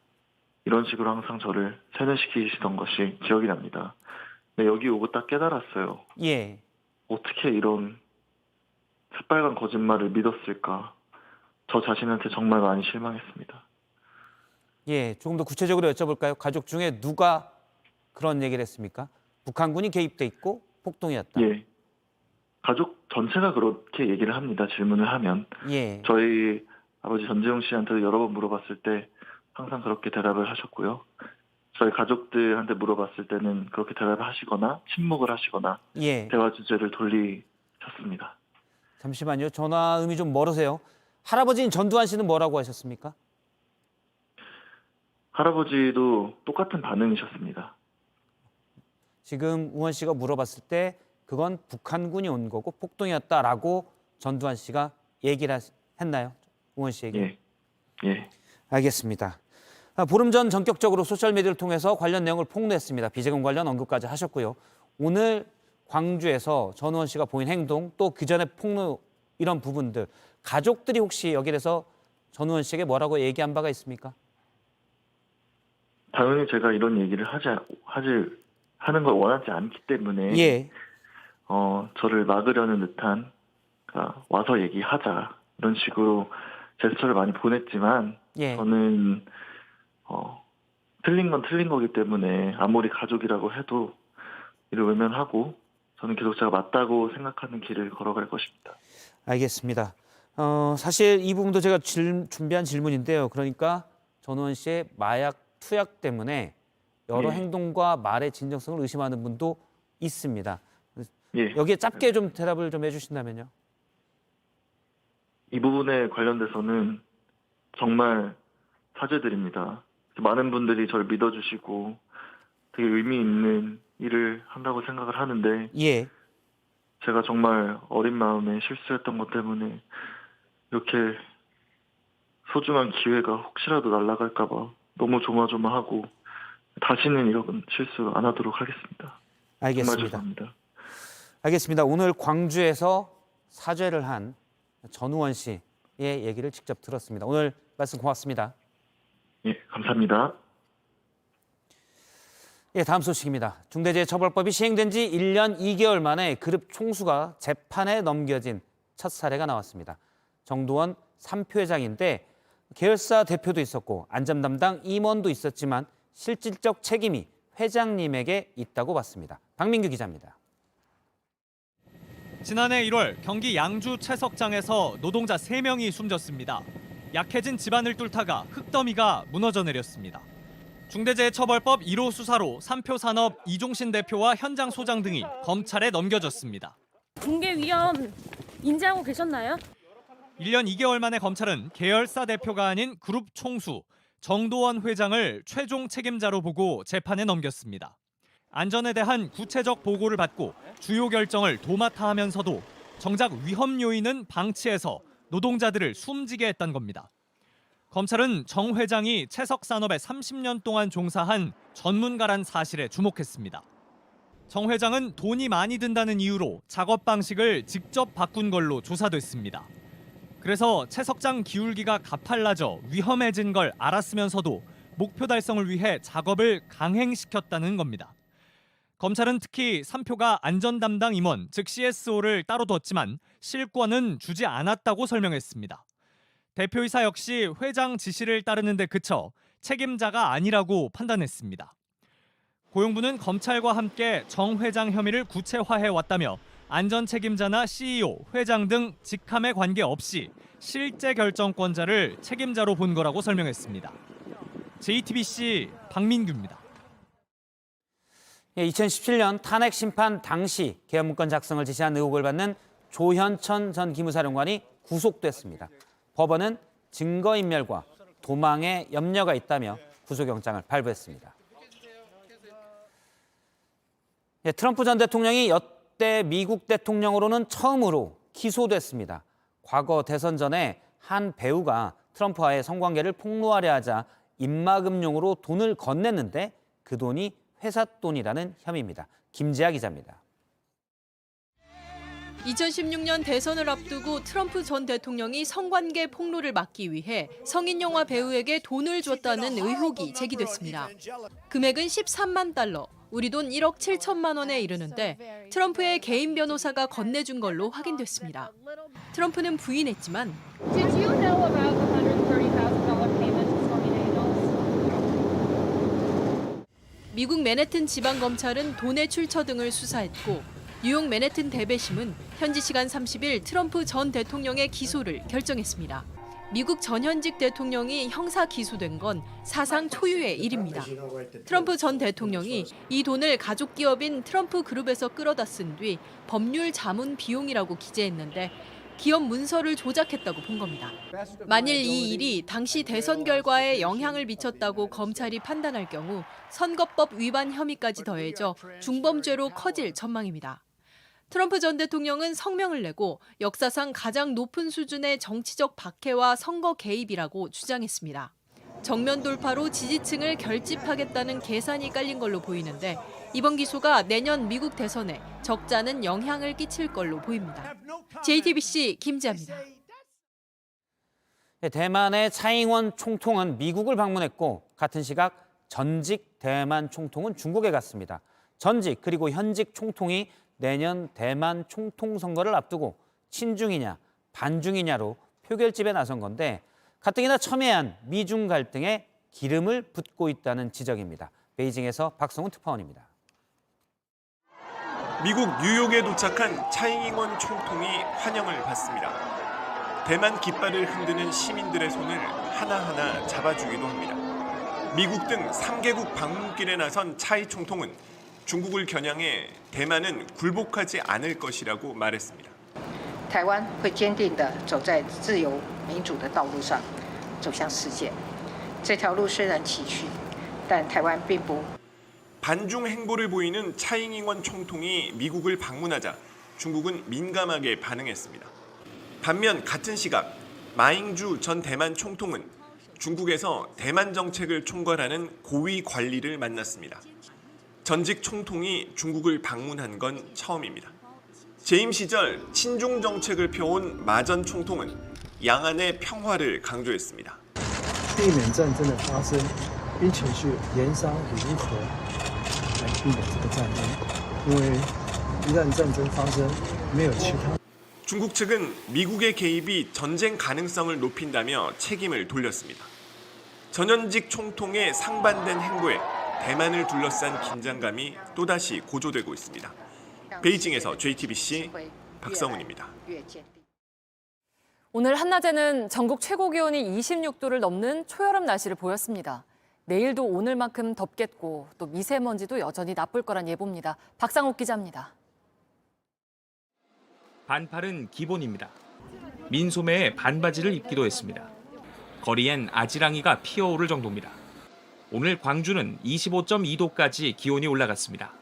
이런 식으로 항상 저를 세뇌시키시던 것이 기억이 납니다. 근데 여기 오고 딱 깨달았어요. 어떻게 이런 새빨간 거짓말을 믿었을까. 저 자신한테 정말 많이 실망했습니다. 예, 조금 더 구체적으로 여쭤볼까요? 가족 중에 누가 그런 얘기를 했습니까? 북한군이 개입돼 있고 폭동이었다. 예, 가족 전체가 그렇게 얘기를 합니다. 질문을 하면. 저희 아버지 전재용 씨한테도 여러 번 물어봤을 때 항상 그렇게 대답을 하셨고요. 저희 가족들한테 물어봤을 때는 그렇게 대답을 하시거나 침묵을 하시거나 대화 주제를 하셨습니다. 잠시만요. 전화음이 좀 멀으세요. 할아버지인 전두환 씨는 뭐라고 하셨습니까? 할아버지도 똑같은 반응이셨습니다. 지금 우원 씨가 물어봤을 때 그건 북한군이 온 거고 폭동이었다라고 전두환 씨가 얘기를 했나요? 우원 씨에게? 예. 알겠습니다. 보름 전 전격적으로 소셜미디어를 통해서 관련 내용을 폭로했습니다. 비자금 관련 언급까지 하셨고요. 오늘 광주에서 전우원 씨가 보인 행동, 또 그 전에 폭로 이런 부분들, 가족들이 혹시 여기에 대해서 전우원 씨에게 뭐라고 얘기한 바가 있습니까? 당연히 제가 이런 얘기를 하는 걸 원하지 않기 때문에 저를 막으려는 듯한 와서 얘기하자 이런 식으로 제스처를 많이 보냈지만 저는 틀린 건 틀린 거기 때문에 아무리 가족이라고 해도 이를 외면하고 저는 계속 제가 맞다고 생각하는 길을 걸어갈 것입니다. 알겠습니다. 사실 이 부분도 제가 준비한 질문인데요. 그러니까 전우원 씨의 마약 투약 때문에 여러 행동과 말의 진정성을 의심하는 분도 있습니다. 여기에 짧게 좀 대답을 좀 해주신다면요. 이 부분에 관련돼서는 정말 사죄드립니다. 많은 분들이 저를 믿어주시고 되게 의미 있는 일을 한다고 생각을 하는데 제가 정말 어린 마음에 실수했던 것 때문에 이렇게 소중한 기회가 혹시라도 날아갈까 봐 너무 조마조마하고 다시는 이런 실수 안 하도록 하겠습니다. 알겠습니다. 정말 죄송합니다. 알겠습니다. 오늘 광주에서 사죄를 한 전우원 씨의 얘기를 직접 들었습니다. 오늘 말씀 고맙습니다. 예, 감사합니다. 다음 소식입니다. 중대재해처벌법이 시행된 지 1년 2개월 만에 그룹 총수가 재판에 넘겨진 첫 사례가 나왔습니다. 정도원 3표 회장인데 계열사 대표도 있었고 안전 담당 임원도 있었지만 실질적 책임이 회장님에게 있다고 봤습니다. 박민규 기자입니다. 지난해 1월 경기 양주 채석장에서 노동자 3명이 숨졌습니다. 약해진 집안을 뚫다가 흙더미가 무너져 내렸습니다. 중대재해처벌법 1호 수사로 3표 산업 이종신 대표와 현장 소장 등이 검찰에 넘겨졌습니다. 붕괴 위험 인지하고 계셨나요? 1년 2개월 만에 검찰은 계열사 대표가 아닌 그룹 총수 정도원 회장을 최종 책임자로 보고 재판에 넘겼습니다. 안전에 대한 구체적 보고를 받고 주요 결정을 도맡아 하면서도 정작 위험 요인은 방치해서 노동자들을 숨지게 했던 겁니다. 검찰은 정 회장이 채석산업에 30년 동안 종사한 전문가란 사실에 주목했습니다. 정 회장은 돈이 많이 든다는 이유로 작업 방식을 직접 바꾼 걸로 조사됐습니다. 그래서 채석장 기울기가 가팔라져 위험해진 걸 알았으면서도 목표 달성을 위해 작업을 강행시켰다는 겁니다. 검찰은 특히 3표가 안전 담당 임원, 즉 CSO를 따로 뒀지만 실권은 주지 않았다고 설명했습니다. 대표이사 역시 회장 지시를 따르는 데 그쳐 책임자가 아니라고 판단했습니다. 고용부는 검찰과 함께 정 회장 혐의를 구체화해 왔다며 안전 책임자나 CEO, 회장 등 직함에 관계없이 실제 결정권자를 책임자로 본 거라고 설명했습니다. JTBC 박민규입니다. 2017년 탄핵 심판 당시 계엄문건 작성을 지시한 의혹을 받는 조현천 전 기무사령관이 구속됐습니다. 법원은 증거인멸과 도망에 염려가 있다며 구속영장을 발부했습니다. 트럼프 전 대통령이 역대 미국 대통령으로는 처음으로 기소됐습니다. 과거 대선 전에 한 배우가 트럼프와의 성관계를 폭로하려 하자 입막음용으로 돈을 건넸는데 그 돈이 회사 돈이라는 혐의입니다. 김지아 기자입니다. 2016년 대선을 앞두고 트럼프 전 대통령이 성관계 폭로를 막기 위해 성인 영화 배우에게 돈을 줬다는 의혹이 제기됐습니다. 금액은 13만 달러, 우리 돈 1억 7천만 원에 이르는데 트럼프의 개인 변호사가 건네준 걸로 확인됐습니다. 트럼프는 부인했지만 Did you know about the $130,000 payment to Stormy Daniels? 미국 맨해튼 지방검찰은 돈의 출처 등을 수사했고 뉴욕 맨해튼 대배심은 현지 시간 30일 트럼프 전 대통령의 기소를 결정했습니다. 미국 전현직 대통령이 형사 기소된 건 사상 초유의 일입니다. 트럼프 전 대통령이 이 돈을 가족 기업인 트럼프 그룹에서 끌어다 쓴 뒤 법률 자문 비용이라고 기재했는데 기업 문서를 조작했다고 본 겁니다. 만일 이 일이 당시 대선 결과에 영향을 미쳤다고 검찰이 판단할 경우 선거법 위반 혐의까지 더해져 중범죄로 커질 전망입니다. 트럼프 전 대통령은 성명을 내고 역사상 가장 높은 수준의 정치적 박해와 선거 개입이라고 주장했습니다. 정면 돌파로 지지층을 결집하겠다는 계산이 깔린 걸로 보이는데 이번 기소가 내년 미국 대선에 적잖은 영향을 끼칠 걸로 보입니다. JTBC 김지아입니다. 대만의 차잉원 총통은 미국을 방문했고 같은 시각 전직 대만 총통은 중국에 갔습니다. 전직 그리고 현직 총통이 내년 대만 총통 선거를 앞두고 친중이냐 반중이냐로 표결집에 나선 건데 가뜩이나 첨예한 미중 갈등에 기름을 붓고 있다는 지적입니다. 베이징에서 박성훈 특파원입니다. 미국 뉴욕에 도착한 차잉잉원 총통이 환영을 받습니다. 대만 깃발을 흔드는 시민들의 손을 하나하나 잡아주기도 합니다. 미국 등 3개국 방문길에 나선 차이 총통은 중국을 겨냥해 대만은 굴복하지 않을 것이라고 말했습니다. 台湾会坚定地走在自由民主的道路上，走向世界。这条路虽然崎岖，但台湾并不 반중 행보를 보이는 차잉잉원 총통이 미국을 방문하자 중국은 민감하게 반응했습니다. 반면 같은 시각 마잉주 전 대만 총통은 중국에서 대만 정책을 총괄하는 고위 관리를 만났습니다. 전직 총통이 중국을 방문한 건 처음입니다. 재임 시절 친중 정책을 펴온 마 전 총통은 양안의 평화를 강조했습니다. 避免战争的发生，并且去研商如何来避免这个战争，因为一旦战争发生，没有其他。 중국 측은 미국의 개입이 전쟁 가능성을 높인다며 책임을 돌렸습니다. 전현직 총통의 상반된 행보에 대만을 둘러싼 긴장감이 또다시 고조되고 있습니다. 베이징에서 JTBC 박성훈입니다. 오늘 한낮에는 전국 최고 기온이 26도를 넘는 초여름 날씨를 보였습니다. 내일도 오늘만큼 덥겠고 또 미세먼지도 여전히 나쁠 거란 예보입니다. 박상욱 기자입니다. 반팔은 기본입니다. 민소매에 반바지를 입기도 했습니다. 거리엔 아지랑이가 피어오를 정도입니다. 오늘 광주는 25.2도까지 기온이 올라갔습니다.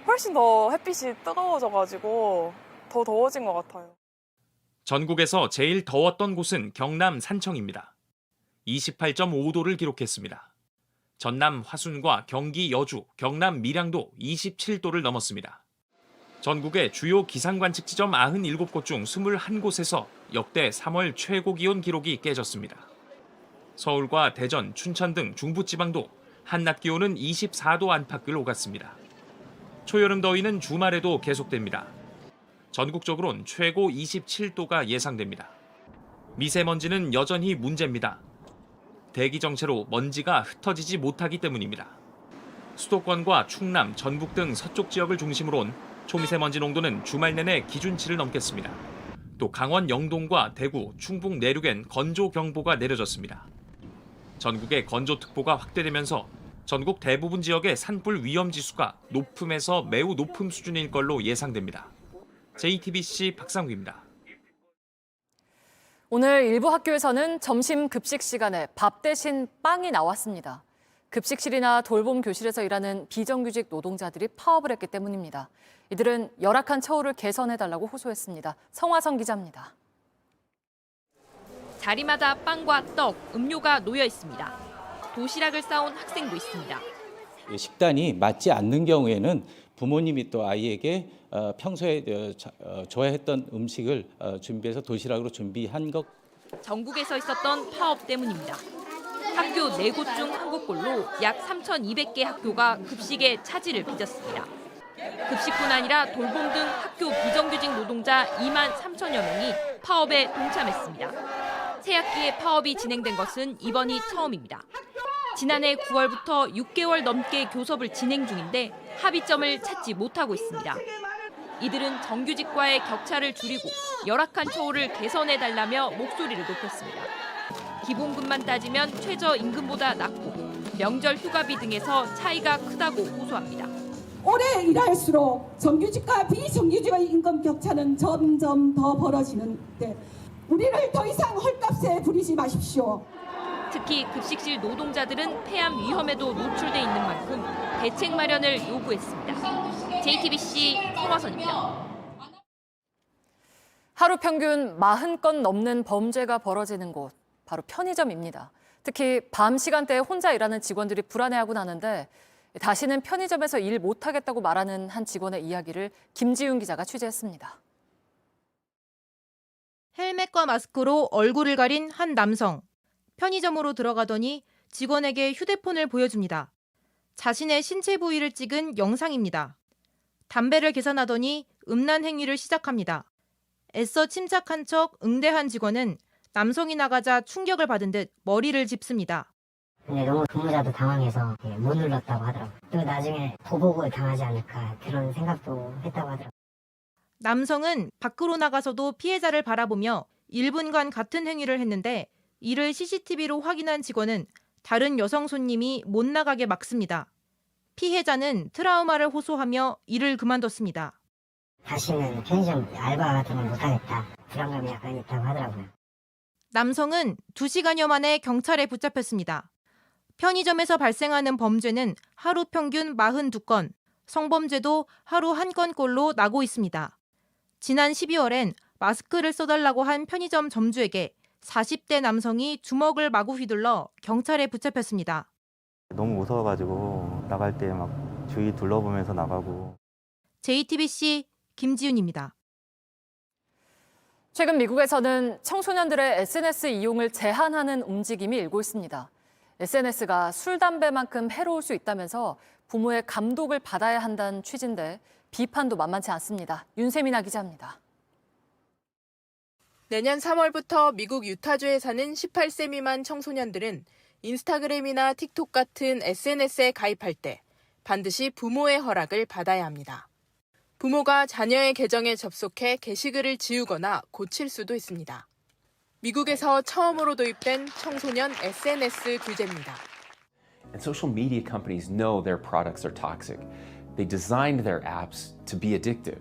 훨씬 더 햇빛이 뜨거워져가지고 더 더워진 것 같아요. 전국에서 제일 더웠던 곳은 경남 산청입니다. 28.5도를 기록했습니다. 전남 화순과 경기 여주, 경남 밀양도 27도를 넘었습니다. 전국의 주요 기상관측 지점 97곳 중 21곳에서 역대 3월 최고 기온 기록이 깨졌습니다. 서울과 대전, 춘천 등 중부지방도 한낮 기온은 24도 안팎을 오갔습니다. 초여름 더위는 주말에도 계속됩니다. 전국적으론 최고 27도가 예상됩니다. 미세먼지는 여전히 문제입니다. 대기 정체로 먼지가 흩어지지 못하기 때문입니다. 수도권과 충남, 전북 등 서쪽 지역을 중심으로 온 초미세먼지 농도는 주말 내내 기준치를 넘겠습니다. 또 강원 영동과 대구, 충북 내륙엔 건조경보가 내려졌습니다. 전국에 건조특보가 확대되면서 전국 대부분 지역의 산불 위험 지수가 높음에서 매우 높음 수준일 걸로 예상됩니다. JTBC 박상구입니다. 오늘 일부 학교에서는 점심 급식 시간에 밥 대신 빵이 나왔습니다. 급식실이나 돌봄 교실에서 일하는 비정규직 노동자들이 파업을 했기 때문입니다. 이들은 열악한 처우를 개선해달라고 호소했습니다. 성화성 기자입니다. 자리마다 빵과 떡, 음료가 놓여 있습니다. 도시락을 싸온 학생도 있습니다. 식단이 맞지 않는 경우에는 부모님이 또 아이에게 평소에 좋아했던 음식을 준비해서 도시락으로 준비한 것. 전국에서 있었던 파업 때문입니다. 학교 4곳 중 1곳꼴로 약 3,200개 학교가 급식의 차질을 빚었습니다. 급식뿐 아니라 돌봄 등 학교 비정규직 노동자 2만 3천여 명이 파업에 동참했습니다. 새 학기에 파업이 진행된 것은 이번이 처음입니다. 지난해 9월부터 6개월 넘게 교섭을 진행 중인데 합의점을 찾지 못하고 있습니다. 이들은 정규직과의 격차를 줄이고 열악한 처우를 개선해달라며 목소리를 높였습니다. 기본급만 따지면 최저임금보다 낮고 명절 휴가비 등에서 차이가 크다고 호소합니다. 오래 일할수록 정규직과 비정규직의 임금 격차는 점점 더 벌어지는데 우리를 더 이상 헐값에 부리지 마십시오. 특히 급식실 노동자들은 폐암 위험에도 노출돼 있는 만큼 대책 마련을 요구했습니다. JTBC 송화선입니다. 하루 평균 40건 넘는 범죄가 벌어지는 곳, 바로 편의점입니다. 특히 밤 시간대에 혼자 일하는 직원들이 불안해하곤 하는데 다시는 편의점에서 일 못하겠다고 말하는 한 직원의 이야기를 김지윤 기자가 취재했습니다. 헬멧과 마스크로 얼굴을 가린 한 남성. 편의점으로 들어가더니 직원에게 휴대폰을 보여줍니다. 자신의 신체 부위를 찍은 영상입니다. 담배를 계산하더니 음란 행위를 시작합니다. 애써 침착한 척 응대한 직원은 남성이 나가자 충격을 받은 듯 머리를 짚습니다. 근데 너무 근무자도 당황해서 못 눌렀다고 하더라고요. 또 나중에 보복을 당하지 않을까 그런 생각도 했다고 하더라고요. 남성은 밖으로 나가서도 피해자를 바라보며 1분간 같은 행위를 했는데 이를 CCTV로 확인한 직원은 다른 여성 손님이 못 나가게 막습니다. 피해자는 트라우마를 호소하며 일을 그만뒀습니다. 다시는 편의점 알바 같은 걸 못하겠다. 불안감이 약간 있다고 하더라고요. 남성은 2시간여 만에 경찰에 붙잡혔습니다. 편의점에서 발생하는 범죄는 하루 평균 42건, 성범죄도 하루 1건꼴로 나고 있습니다. 지난 12월엔 마스크를 써달라고 한 편의점 점주에게 40대 남성이 주먹을 마구 휘둘러 경찰에 붙잡혔습니다. 너무 무서워가지고 나갈 때 막 주위 둘러보면서 나가고. JTBC 김지윤입니다. 최근 미국에서는 청소년들의 SNS 이용을 제한하는 움직임이 일고 있습니다. SNS가 술, 담배만큼 해로울 수 있다면서 부모의 감독을 받아야 한다는 취지인데 비판도 만만치 않습니다. 윤세민아 기자입니다. 내년 3월부터 미국 유타주에 사는 18세 미만 청소년들은 인스타그램이나 틱톡 같은 SNS에 가입할 때 반드시 부모의 허락을 받아야 합니다. 부모가 자녀의 계정에 접속해 게시글을 지우거나 고칠 수도 있습니다. 미국에서 처음으로 도입된 청소년 SNS 규제입니다. And social media companies know their products are toxic. They designed their apps to be addictive.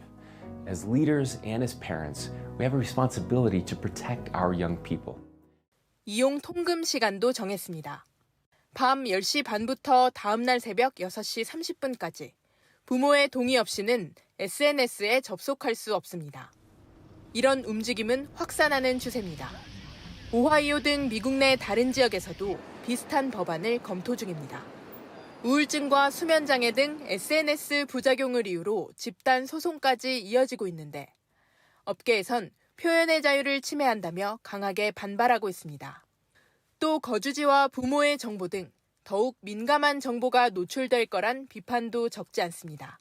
As leaders and as parents, we have a responsibility to protect our young people. 이용 통금 시간도 정했습니다. 밤 10시 반부터 다음 날 새벽 6시 30분까지 부모의 동의 없이는 SNS에 접속할 수 없습니다. 이런 움직임은 확산하는 추세입니다. 오하이오 등 미국 내 다른 지역에서도 비슷한 법안을 검토 중입니다. 우울증과 수면장애 등 SNS 부작용을 이유로 집단 소송까지 이어지고 있는데 업계에선 표현의 자유를 침해한다며 강하게 반발하고 있습니다. 또 거주지와 부모의 정보 등 더욱 민감한 정보가 노출될 거란 비판도 적지 않습니다.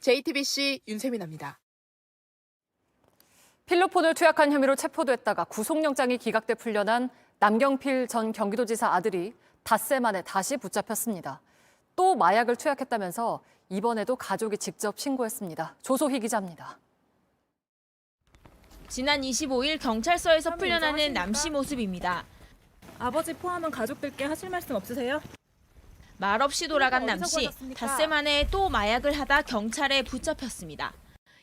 JTBC 윤세민입니다. 필로폰을 투약한 혐의로 체포됐다가 구속영장이 기각돼 풀려난 남경필 전 경기도지사 아들이 닷새 만에 다시 붙잡혔습니다. 또 마약을 투약했다면서 이번에도 가족이 직접 신고했습니다. 조소희 기자입니다. 지난 25일 경찰서에서 풀려나는 남 씨 모습입니다. 아버지 포함한 가족들께 하실 말씀 없으세요? 말없이 돌아간 남 씨, 닷새 만에 또 마약을 하다 경찰에 붙잡혔습니다.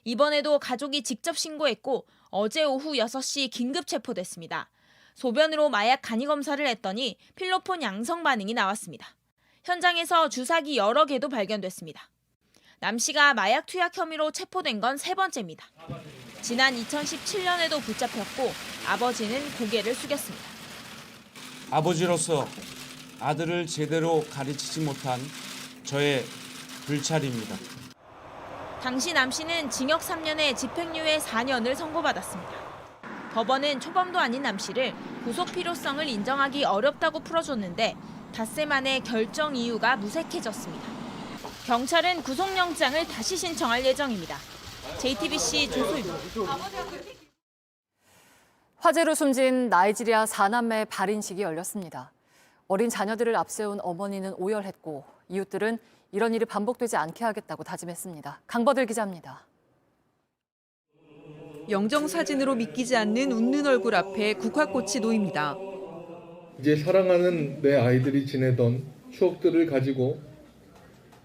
이번에도 가족이 직접 신고했고 어제 오후 6시 긴급 체포됐습니다. 소변으로 마약 간이 검사를 했더니 필로폰 양성 반응이 나왔습니다. 현장에서 주사기 여러 개도 발견됐습니다. 남 씨가 마약 투약 혐의로 체포된 건 3번째입니다. 지난 2017년에도 붙잡혔고 아버지는 고개를 숙였습니다. 아버지로서 아들을 제대로 가르치지 못한 저의 불찰입니다. 당시 남 씨는 징역 3년에 집행유예 4년을 선고받았습니다. 법원은 초범도 아닌 남 씨를 구속 필요성을 인정하기 어렵다고 풀어줬는데 닷새 만에 결정 이유가 무색해졌습니다. 경찰은 구속영장을 다시 신청할 예정입니다. JTBC 조소입니다. 화재로 숨진 나이지리아 4남매의 발인식이 열렸습니다. 어린 자녀들을 앞세운 어머니는 오열했고 이웃들은 이런 일이 반복되지 않게 하겠다고 다짐했습니다. 강버들 기자입니다. 영정사진으로 믿기지 않는 웃는 얼굴 앞에 국화꽃이 놓입니다. 이제 사랑하는 내 아이들이 지내던 추억들을 가지고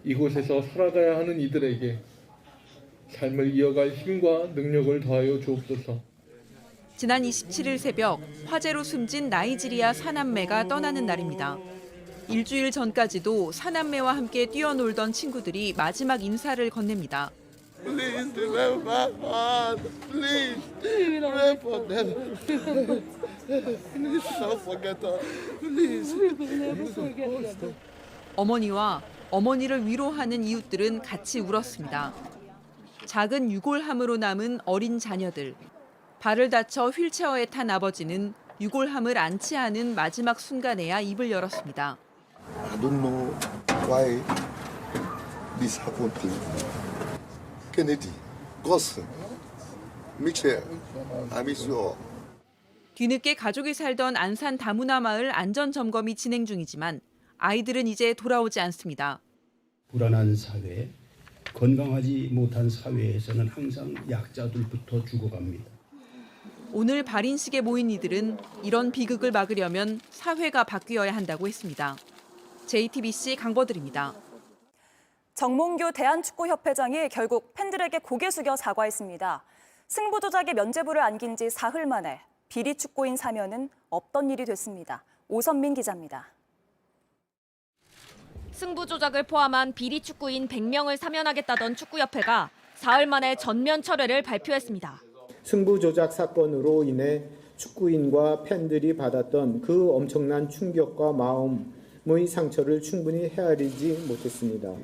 이곳에서 살아가야 하는 이들에게 삶을 이어갈 힘과 능력을 더하여 주옵소서. 지난 27일 새벽 화재로 숨진 나이지리아 사남매가 떠나는 날입니다. 일주일 전까지도 사남매와 함께 뛰어놀던 친구들이 마지막 인사를 건넵니다. Please remember my father. Please pray for them. Please don't forget us. Please. 어머니와 어머니를 위로하는 이웃들은 같이 울었습니다. 작은 유골함으로 남은 어린 자녀들. 발을 다쳐 휠체어에 탄 아버지는 유골함을 안지 않은 마지막 순간에야 입을 열었습니다. I don't know why this happened to Kennedy, Gus, Mitchell, I miss you all. 뒤늦게 가족이 살던 안산 다문화 마을 안전 점검이 진행 중이지만 아이들은 이제 돌아오지 않습니다. 불안한 사회, 건강하지 못한 사회에서는 항상 약자들부터 죽어갑니다. 오늘 발인식에 모인 이들은 이런 비극을 막으려면 사회가 바뀌어야 한다고 했습니다. JTBC 강버들입니다. 정몽규 대한축구협회장이 결국 팬들에게 고개 숙여 사과했습니다. 승부 조작의 면죄부를 안긴 지 사흘 만에 비리 축구인 사면은 없던 일이 됐습니다. 오선민 기자입니다. 승부 조작을 포함한 비리 축구인 100명을 사면하겠다던 축구협회가 사흘 만에 전면 철회를 발표했습니다. 승부 조작 사건으로 인해 축구인과 팬들이 받았던 그 엄청난 충격과 마음의 상처를 충분히 헤아리지 못했습니다.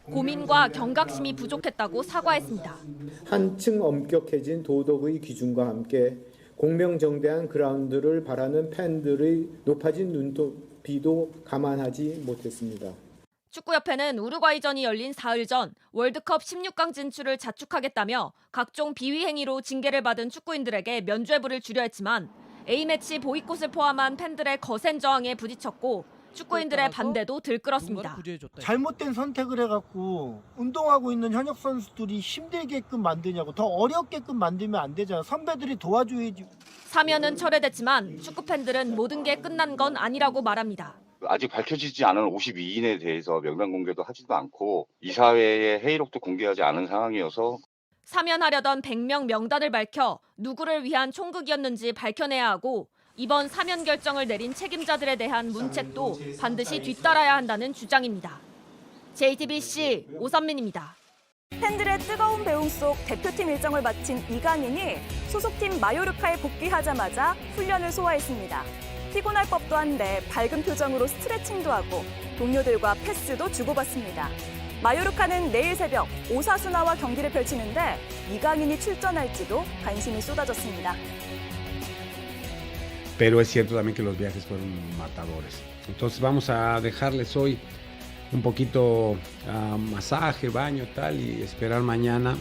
고민과 경각심이 부족했다고 사과했습니다. 한층 엄격해진 도덕의 기준과 함께 공명정대한 그라운드를 바라는 팬들의 높아진 눈높이도 감안하지 못했습니다. 축구협회는 우루과이전이 열린 사흘 전 월드컵 16강 진출을 자축하겠다며 각종 비위 행위로 징계를 받은 축구인들에게 면죄부를 주려 했지만 A매치 보이콧을 포함한 팬들의 거센 저항에 부딪혔고 축구인들의 반대도 들끓었습니다. 잘못된 선택을 해갖고 운동하고 있는 현역 선수들이 힘들게끔 만드냐고, 더 어렵게끔 만들면 안 되잖아. 선배들이 도와줘야지. 사면은 철회됐지만 축구 팬들은 모든 게 끝난 건 아니라고 말합니다. 아직 밝혀지지 않은 52인에 대해서 명단 공개도 하지도 않고 이사회의 회의록도 공개하지 않은 상황이어서 사면하려던 100명 명단을 밝혀 누구를 위한 총극이었는지 밝혀내야 하고 이번 사면 결정을 내린 책임자들에 대한 문책도 반드시 뒤따라야 한다는 주장입니다. JTBC 오선민입니다. 팬들의 뜨거운 배웅 속 대표팀 일정을 마친 이강인이 소속팀 마요르카에 복귀하자마자 훈련을 소화했습니다. 피곤할 법도 한데 밝은 표정으로 스트레칭도 하고 동료들과 패스도 주고받습니다. 마요르카는 내일 새벽 오사수나와 경기를 펼치는데 이강인이 출전할지도 관심이 쏟아졌습니다. Pero es cierto también que los viajes fueron matadores. Entonces vamos a dejarles hoy un poquito masaje, baño, tal, y esperar mañana.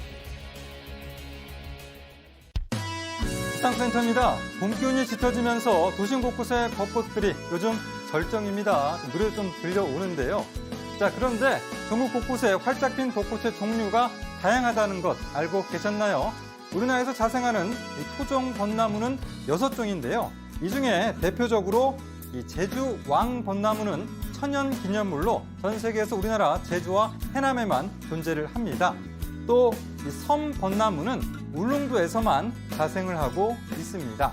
시상센터입니다. 봄 기운이 짙어지면서 도심 곳곳의 벚꽃들이 요즘 절정입니다. 노래 좀 들려오는데요. 자, 그런데 전국 곳곳에 활짝 핀 벚꽃의 종류가 다양하다는 것 알고 계셨나요? 우리나라에서 자생하는 이 토종 벚나무는 6종인데요. 이 중에 대표적으로 이 제주 왕벚나무는 천연기념물로 전 세계에서 우리나라 제주와 해남에만 존재를 합니다. 또 이 섬벚나무는 울릉도에서만 자생을 하고 있습니다.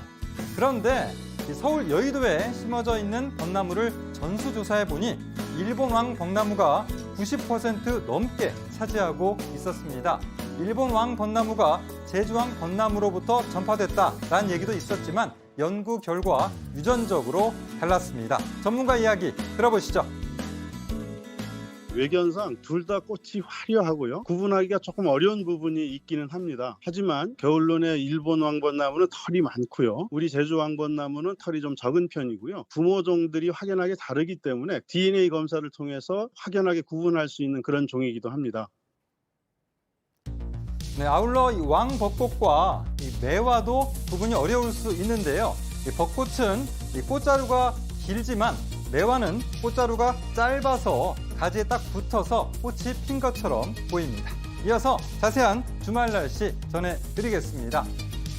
그런데 이 서울 여의도에 심어져 있는 벚나무를 전수조사해 보니 일본 왕벚나무가 90% 넘게 차지하고 있었습니다. 일본 왕벚나무가 제주 왕벚나무로부터 전파됐다라는 얘기도 있었지만 연구 결과 유전적으로 달랐습니다. 전문가 이야기 들어보시죠. 외견상 둘 다 꽃이 화려하고요. 구분하기가 조금 어려운 부분이 있기는 합니다. 하지만 겨울론의 일본 왕벚나무는 털이 많고요. 우리 제주 왕벚나무는 털이 좀 적은 편이고요. 부모종들이 확연하게 다르기 때문에 DNA 검사를 통해서 확연하게 구분할 수 있는 그런 종이기도 합니다. 네, 아울러 이 왕벚꽃과 이 매화도 구분이 어려울 수 있는데요. 이 벚꽃은 이 꽃자루가 길지만 매화는 꽃자루가 짧아서 가지에 딱 붙어서 꽃이 핀 것처럼 보입니다. 이어서 자세한 주말 날씨 전해드리겠습니다.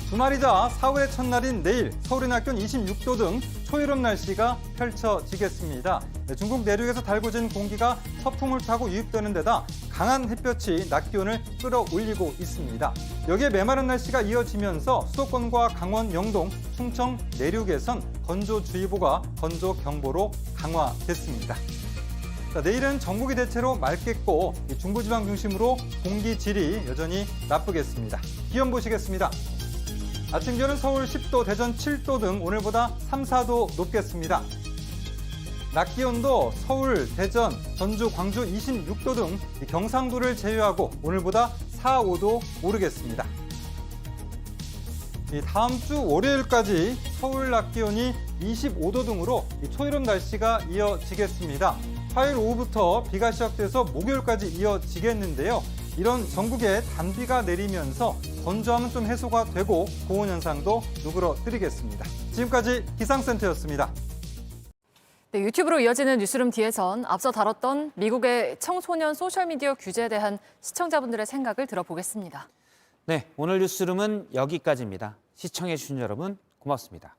주말이자 4월의 첫날인 내일 서울의 낮 기온 26도 등 초여름 날씨가 펼쳐지겠습니다. 중국 내륙에서 달궈진 공기가 서풍을 타고 유입되는 데다 강한 햇볕이 낮 기온을 끌어올리고 있습니다. 여기에 메마른 날씨가 이어지면서 수도권과 강원, 영동, 충청 내륙에선 건조주의보가 건조경보로 강화됐습니다. 자, 내일은 전국이 대체로 맑겠고 중부지방 중심으로 공기질이 여전히 나쁘겠습니다. 기온 보시겠습니다. 아침 기온은 서울 10도, 대전 7도 등 오늘보다 3, 4도 높겠습니다. 낮 기온도 서울, 대전, 전주, 광주 26도 등 경상도를 제외하고 오늘보다 4, 5도 오르겠습니다. 다음 주 월요일까지 서울 낮 기온이 25도 등으로 초여름 날씨가 이어지겠습니다. 화요일 오후부터 비가 시작돼서 목요일까지 이어지겠는데요. 이런 전국에 단비가 내리면서 건조함은 좀 해소가 되고 고온 현상도 누그러뜨리겠습니다. 지금까지 기상센터였습니다. 네, 유튜브로 이어지는 뉴스룸 뒤에선 앞서 다뤘던 미국의 청소년 소셜미디어 규제에 대한 시청자분들의 생각을 들어보겠습니다. 네, 오늘 뉴스룸은 여기까지입니다. 시청해주신 여러분 고맙습니다.